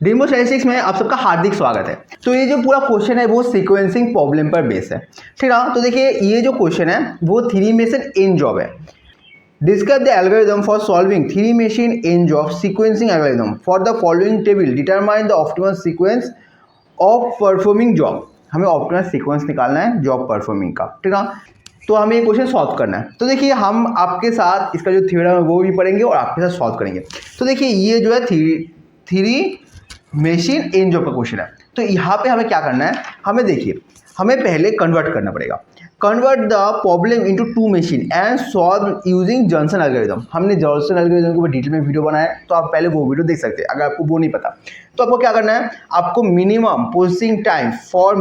डिम्बो statistics में आप सबका हार्दिक स्वागत है। तो ये जो पूरा क्वेश्चन है वो सीक्वेंसिंग प्रॉब्लम पर बेस है, ठीक है। तो देखिए ये जो क्वेश्चन है वो थ्री मेशन इन जॉब है। Discuss the algorithm for solving three mason in job sequencing algorithm for the following table determine the optimal sequence of performing job. हमें ऑप्टिमल सीक्वेंस निकालना है जॉब परफॉर्मिंग का, ठीक है। तो हमें ये क्वेश्चन सॉल्व करना है। तो देखिए हम आपके साथ इसका जो थ्योरम है वो भी पढ़ेंगे और आपके साथ सॉल्व करेंगे। तो देखिए ये जो है थ्री मेशिन इन जॉब का क्वेश्चन है। तो यहाँ पे हमें क्या करना है, हमें देखिए हमें पहले कन्वर्ट करना पड़ेगा। Convert the problem into two machine and solve using Johnson algorithm. हमने जॉनसन एल्गोरिथम के ऊपर डिटेल में वीडियो बनाया है, तो आप पहले वो वीडियो देख सकते हैं अगर आपको वो नहीं पता। तो आपको क्या करना है, आपको minimum processing time for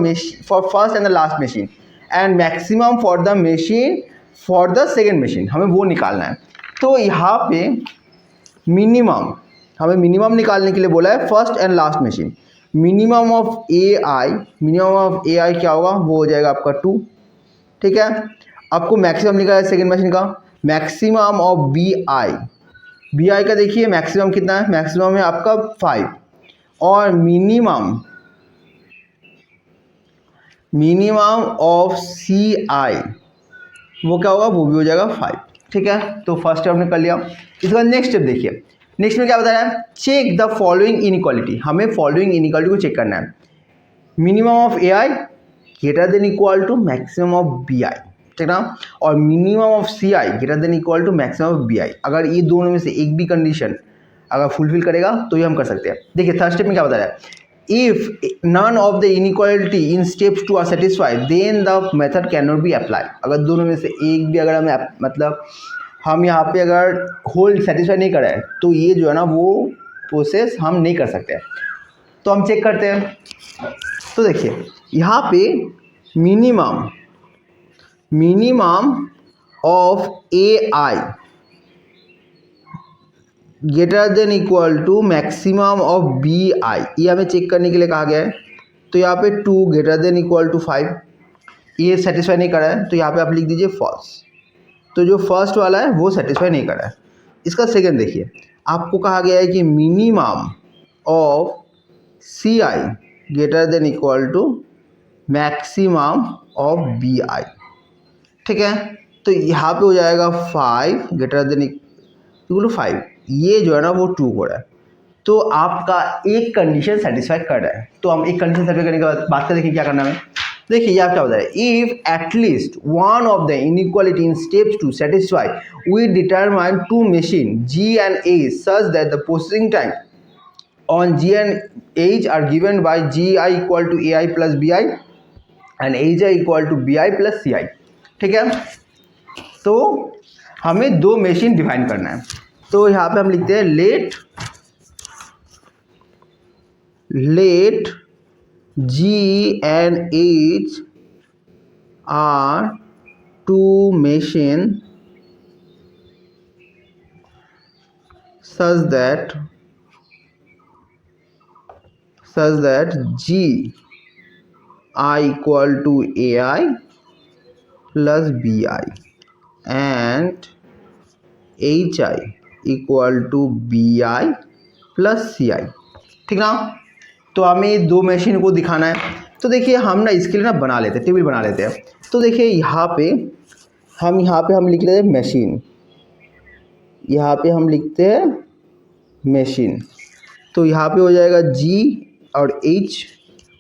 first and the last machine and maximum for the machine for the second machine, हमें वो निकालना है। तो यहाँ पे हमें मिनिमम निकालने के लिए बोला है first and last machine. Minimum of A I क्या होगा, वो हो जाएगा आपका 2, ठीक है। आपको मैक्सिमम निकाला है सेकेंड मशीन का, मैक्सिमम ऑफ बी आई का देखिए मैक्सिमम कितना है, मैक्सिमम है आपका 5 और मिनिमम ऑफ सी आई वो क्या होगा, वो भी हो जाएगा 5, ठीक है। तो फर्स्ट स्टेप हमने कर लिया। इसके बाद नेक्स्ट स्टेप देखिए, नेक्स्ट में क्या बताया है, चेक द फॉलोइंग इनइक्वालिटी। हमें फॉलोइंग इनइक्वालिटी को चेक करना है। Minimum of A I greater than equal to maximum of B I, ठीक ना, और minimum of C I greater than equal to maximum of B I. अगर ये दोनों में से एक भी कंडीशन अगर फुलफिल करेगा तो ये हम कर सकते हैं। देखिए थर्ड स्टेप में क्या बताया है, if none of the inequality in steps 2 are satisfied then the method can not be apply. अगर दोनों में से एक भी अगर हमें मतलब हम यहाँ पे अगर होल सेटिस्फाई नहीं करें तो ये जो है ना वो प्रोसेस हम नहीं कर सकते। तो हम चेक करते हैं। तो देखिए यहाँ पे minimum of A I greater than equal to maximum of B I, ये हमें चेक करने के लिए कहा गया है। तो यहाँ पे 2 ग्रेटर देन इक्वल टू 5 ये सेटिस्फाई नहीं कर रहा है, तो यहाँ पे आप लिख दीजिए फॉल्स। तो जो फर्स्ट वाला है वो सेटिस्फाई नहीं कर रहा है। इसका सेकंड देखिए, आपको कहा गया है कि minimum of C I greater than equal to maximum of B I, ठीक है। तो यहाँ पे हो जाएगा 5 ग्रेटर देन इक्वल टू 5, ये जो है ना वो 2 हो रहा है। तो आपका एक कंडीशन सेटिस्फाई कर रहा है। तो हम एक कंडीशन सेटिस्फाई करने के बाद बात कर देखिए क्या करना है। देखिए यहाँ क्या होता है, if at least one of the inequality in steps to satisfy we determine two machine G and H such that the processing time on G and H are given by G I equal to A I plus B I and H I equal to B I plus C I, ठीक है। तो हमें दो machine define करना है। तो यहाँ पे हम लिखते हैं late G and H are two machines such that G I equal to AI plus BI and HI equal to BI plus CI, ठीक ना। तो हमें दो मशीन को दिखाना है। तो देखिए हम ना इसके लिए ना बना लेते हैं, टेबल बना लेते हैं। तो देखिए यहाँ पे हम लिख लेते हैं मशीन, यहाँ पे हम लिखते हैं मशीन। तो यहाँ पे हो जाएगा जी और एच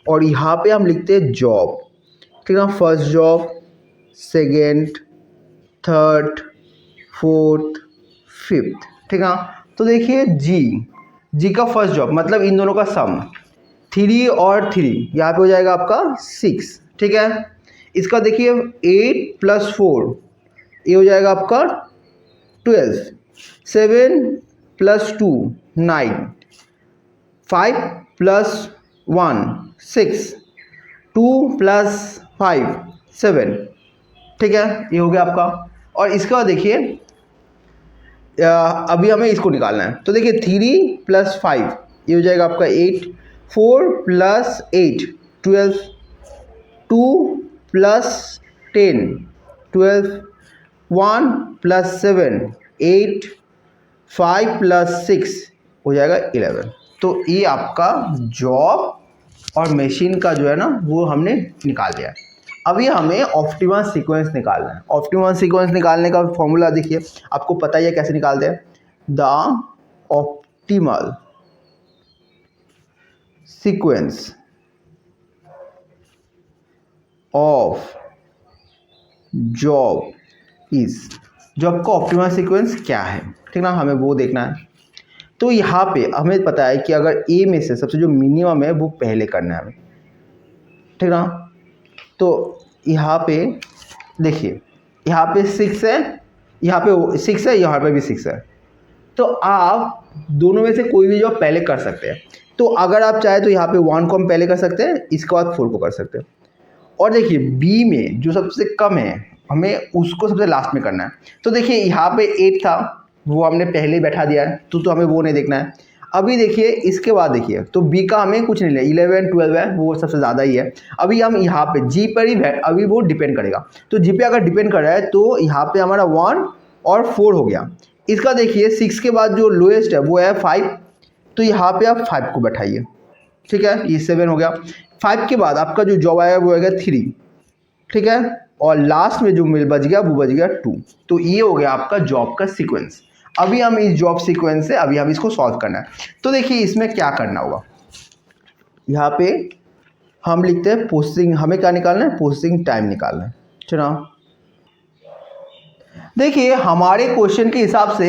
और यहाँ पे हम लिखते हैं जॉब, ठीक है। First job, second, third, fourth, fifth, ठीक है। तो देखिए जी का फर्स्ट जॉब मतलब इन दोनों का सम 3 और 3 यहाँ पे हो जाएगा आपका 6, ठीक है। इसका देखिए 8 + 4 ये हो जाएगा आपका 12, 7 + 2 9, 5 + 1 6, 2 + 5 7, ठीक है। ये हो गया आपका। और इसके बाद देखिए अभी हमें इसको निकालना है। तो देखिए 3 + 5 ये हो जाएगा आपका 8, 4 + 8 12, 2 + 10 12, 1 + 7 8, 5 + 6 हो जाएगा 11, तो ये आपका जॉब और मशीन का जो है ना वो हमने निकाल दिया। अभी हमें ऑप्टिमम सीक्वेंस निकालना है। ऑप्टिमम सीक्वेंस निकालने का फॉर्मूला देखिए, आपको पता ही है कैसे निकालते हैं। The optimal sequence of job is, job का ऑप्टिमल सीक्वेंस क्या है, ठीक ना, हमें वो देखना है। तो यहाँ पे हमें पता है कि अगर ए में से सबसे जो मिनिमम है वो पहले करना है हमें, ठीक ना। तो यहाँ पे देखिए, यहाँ पे 6 है, यहाँ पे 6 है, यहाँ पे भी 6 है। तो आप दोनों में से कोई भी जॉब पहले कर सकते हैं। तो अगर आप चाहे तो यहाँ पे 1 को हम पहले कर सकते हैं, इसके बाद 4 को कर सकते हैं। और देखिए बी में जो सबसे कम है हमें उसको सबसे लास्ट में करना है। तो देखिए यहाँ पे 8 था, वो हमने पहले ही बैठा दिया है, तो हमें वो नहीं देखना है। अभी देखिए इसके बाद देखिए, तो बी का हमें कुछ नहीं लेना, 11 12 है, वो सबसे ज़्यादा ही है। अभी हम यहाँ पे जी पर ही अभी वो डिपेंड करेगा। तो जी पे अगर डिपेंड कर रहा है तो यहाँ पे हमारा 1 और 4 हो गया। इसका देखिए 6 के बाद जो लोएस्ट है वो है 5, तो यहाँ पे आप 5 को बैठाइए, ठीक है, ये 7 हो गया। 5 के बाद आपका जो जॉब आएगा वो आएगा 3, ठीक है, और लास्ट में जो मिल बच गया वो बच गया 2। तो ये हो गया आपका जॉब का सीक्वेंस। अभी हम इस जॉब सीक्वेंस से अभी हम इसको सॉल्व करना है। तो देखिए इसमें क्या करना होगा, यहाँ पे हम लिखते हैं प्रोसेसिंग, हमें क्या निकालना है, प्रोसेसिंग टाइम निकालना है। चलो देखिए हमारे क्वेश्चन के हिसाब से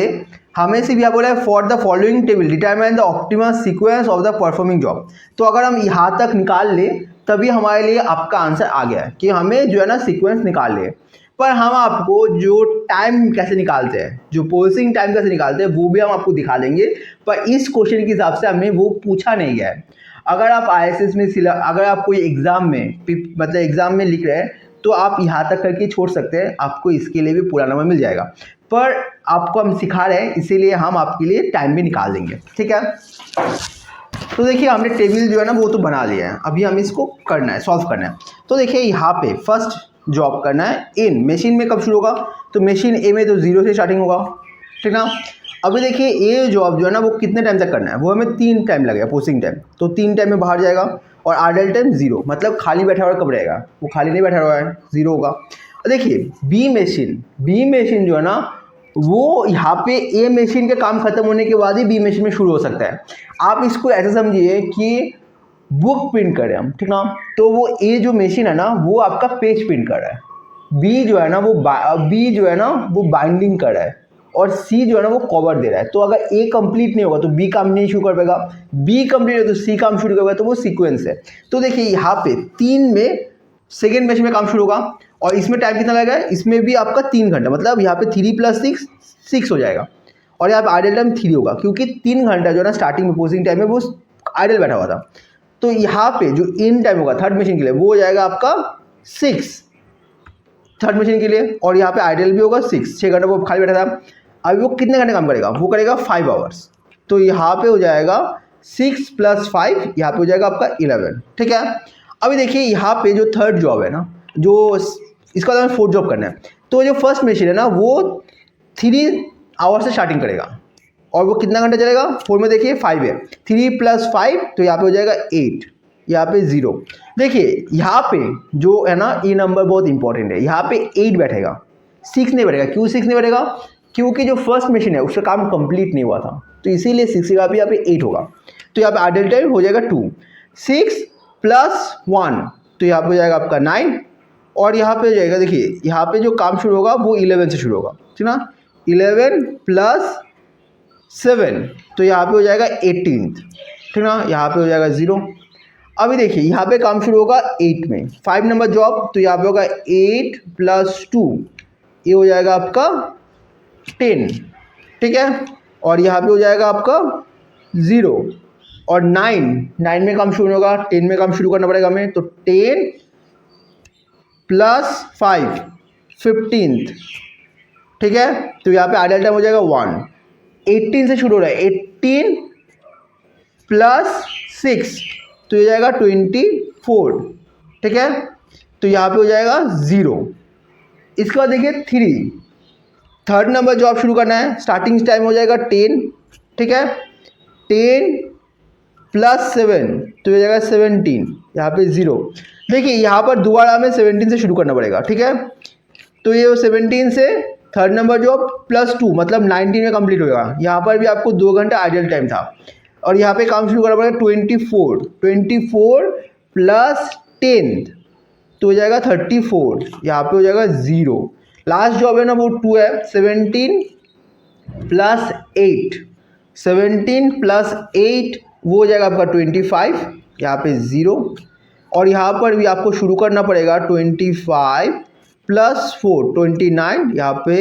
हमें से भी यहाँ बोला है for the following table determine the optimal sequence of the performing job. तो अगर हम यहाँ तक निकाल ले तभी हमारे लिए आपका आंसर आ गया है कि हमें जो है ना सीक्वेंस निकाल ले। पर हम आपको जो टाइम कैसे निकालते हैं, जो प्रोसेसिंग टाइम कैसे निकालते हैं वो भी हम आपको दिखा देंगे। पर इस क्वेश्चन के हिसाब से हमें वो पूछा नहीं गया है। अगर आप IAS में अगर आप कोई एग्जाम में मतलब एग्जाम में लिख रहे हैं तो आप यहाँ तक करके छोड़ सकते हैं, आपको इसके लिए भी पूरा नंबर मिल जाएगा। पर आपको हम सिखा रहे हैं इसीलिए हम आपके लिए टाइम भी निकाल देंगे, ठीक है। तो देखिए हमने टेबल जो है ना वो तो बना लिया है, अभी हम इसको करना है, सॉल्व करना है। तो देखिए यहाँ पे फर्स्ट जॉब करना है इन मशीन में कब शुरू होगा, तो मशीन ए में तो 0 से स्टार्टिंग होगा, ठीक ना। अभी देखिए ये जॉब जो है ना वो कितने टाइम तक करना है, वो हमें 3 टाइम लगेगा प्रोसेसिंग टाइम। तो 3 टाइम में बाहर जाएगा और आइडल टाइम 0, मतलब खाली बैठा हुआ कब रहेगा, वो खाली नहीं बैठा हुआ है, 0 होगा। देखिए बी मशीन जो है ना वो यहाँ पे ए मशीन के काम खत्म होने के बाद ही बी मशीन में शुरू हो सकता है। आप इसको ऐसे समझिए कि बुक प्रिंट करें हम, ठीक ना। तो वो ए जो मशीन है ना वो आपका पेज प्रिंट कर रहा है, बी जो है ना वो बाइंडिंग कर रहा है, और सी जो है ना वो कवर दे रहा है। तो अगर ए कंप्लीट नहीं होगा तो बी काम नहीं शुरू कर पाएगा, बी कंप्लीट हो तो सी काम शुरू करेगा, तो वो सीक्वेंस है। तो देखिए यहाँ पे 3 में सेकेंड मशीन में काम शुरू होगा, और इसमें टाइम कितना लगेगा, इसमें भी आपका 3 घंटा, मतलब यहाँ पे 3 + 6 6 हो जाएगा। और यहाँ पे आइडल टाइम 3 होगा, क्योंकि 3 घंटा जो है ना स्टार्टिंग में प्रोसेसिंग टाइम में वो आइडल बैठा हुआ था। तो यहाँ पे जो इन टाइम होगा थर्ड मशीन के लिए वो हो जाएगा आपका 6 थर्ड मशीन के लिए, और यहाँ पे आइडल भी होगा 6 घंटा वो खाली बैठा था। अभी वो कितने घंटे काम करेगा, वो करेगा 5 आवर्स। तो यहाँ पे हो जाएगा 6 + 5, यहाँ पे हो जाएगा आपका 11, ठीक है। अभी देखिए यहाँ पे जो थर्ड जॉब है ना, जो इसका हमें फोर्थ जॉब करना है, तो जो फर्स्ट मशीन है ना वो 3 आवर्स से स्टार्टिंग करेगा, और वो कितना घंटा चलेगा, 4 में देखिए 5 है, 3 + 5 तो यहाँ पे हो जाएगा 8, यहाँ पे 0। देखिए यहाँ पे जो है ना ये नंबर बहुत इंपॉर्टेंट है, यहाँ पे 8 बैठेगा, 6 नहीं बैठेगा। क्यों 6 नहीं बैठेगा, क्योंकि जो फर्स्ट मशीन है उसका काम कंप्लीट नहीं हुआ था, तो इसीलिए 6 का भी यहाँ पे 8 होगा। तो यहाँ पे आइडल टाइम हो जाएगा 2, 6 + 1 तो यहाँ पे हो जाएगा आपका 9, और यहाँ पे हो जाएगा देखिए यहाँ पे जो काम शुरू होगा वो 11 से शुरू होगा, ठीक ना। 11 + 7 तो यहाँ पे हो जाएगा 18, ठीक ना, यहाँ पे हो जाएगा 0। अभी देखिए यहाँ पे काम शुरू होगा 8 में, 5 नंबर जॉब, तो यहाँ पे होगा 8 + 2 ये हो जाएगा आपका 10, ठीक है, और यहाँ पे हो जाएगा आपका 0, और 9 में काम शुरू होगा, 10 में काम शुरू करना पड़ेगा हमें, तो 10 + 5 15, ठीक है। तो यहाँ पे आइडल टाइम हो जाएगा 1, 18 से शुरू हो रहा है, 18 + 6 तो ये जाएगा 24, ठीक है। तो यहाँ पे हो जाएगा 0। इसके बाद देखिए 3 थर्ड नंबर जॉब शुरू करना है, स्टार्टिंग टाइम हो जाएगा 10, ठीक है, 10 +7 तो ये जाएगा 17, यहाँ पे 0। देखिए यहाँ पर दोबारा हमें 17 से शुरू करना पड़ेगा, ठीक है। तो ये 17 से थर्ड नंबर जो +2 मतलब 19 में कंप्लीट होगा। यहाँ पर भी आपको 2 घंटा आइडियल टाइम था और यहाँ पे काम शुरू करना पड़ेगा 24 प्लस 10 तो हो जाएगा 34, यहाँ पे हो जाएगा 0। लास्ट जो है ना वो 2 है। 17 प्लस 8 वो हो जाएगा आपका 25, यहाँ पे 0। और यहाँ पर भी आपको शुरू करना पड़ेगा 25 प्लस 4 29, यहाँ पे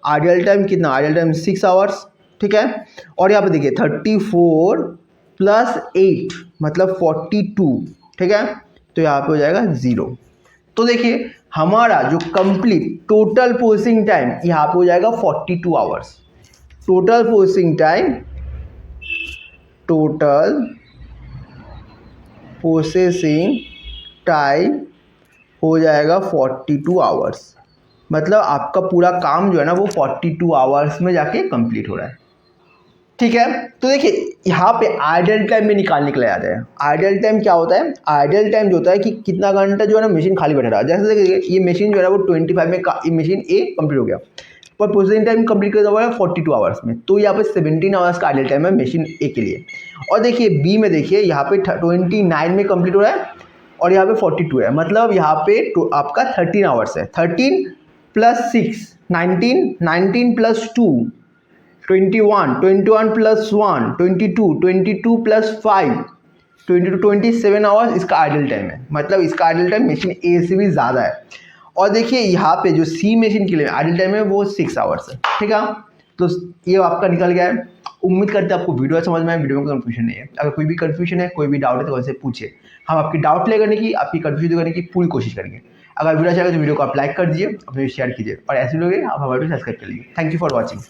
आइडियल टाइम कितना, आइडियल टाइम 6 आवर्स, ठीक है। और यहाँ पे देखिए 34 प्लस 8 मतलब 42, ठीक है। तो यहाँ पे हो जाएगा 0। तो देखिए हमारा जो कंप्लीट टोटल प्रोसेसिंग टाइम यहाँ पे हो जाएगा 42 आवर्स। टोटल प्रोसेसिंग टाइम हो जाएगा 42 आवर्स। मतलब आपका पूरा काम जो है ना वो 42 आवर्स में जाके कंप्लीट हो रहा है, ठीक है। तो देखिए यहाँ पे आइडियल टाइम में निकालने के लिए आता है। आइडियल टाइम क्या होता है, आइडियल टाइम जो होता है कि कितना घंटा जो है ना मशीन खाली बैठा रहा है। जैसे देखिए ये मशीन जो है ना वो 25 में मशीन ए कंप्लीट हो गया, पर प्रोसेसिंग टाइम कंप्लीट कर हुआ है 42 आवर्स में। तो यहाँ पे 17 आवर्स का आइडियल टाइम है मशीन ए के लिए। और देखिए बी में देखिए यहाँ पे 29 में कंप्लीट हो रहा है और यहाँ पे 42 है, मतलब यहाँ पे आपका 13 आवर्स है। 13 plus 6 19 plus 2 21 plus 1 22 plus 5 27 hours इसका आइडियल टाइम है। मतलब इसका आइडियल टाइम मशीन ए से भी ज़्यादा है। और देखिए यहाँ पे जो सी मशीन के लिए आइडियल टाइम है वो 6 आवर्स है, ठीक है। तो ये आपका निकल गया है। उम्मीद करते हैं आपको वीडियो समझ में आए, वीडियो में कंफ्यूजन नहीं है। अगर कोई भी कंफ्यूजन है, कोई भी डाउट है तो वैसे पूछिए, हम आपकी डाउट क्लियर करने की, आपकी कंफ्यूजन करने की पूरी कोशिश करेंगे। अगर वीडियो अच्छा लगे तो वीडियो को आप लाइक कर दीजिए, अपने शेयर कीजिए और ऐसे लोग आप हमारे सब्सक्राइब कर लीजिए। Thank you for watching.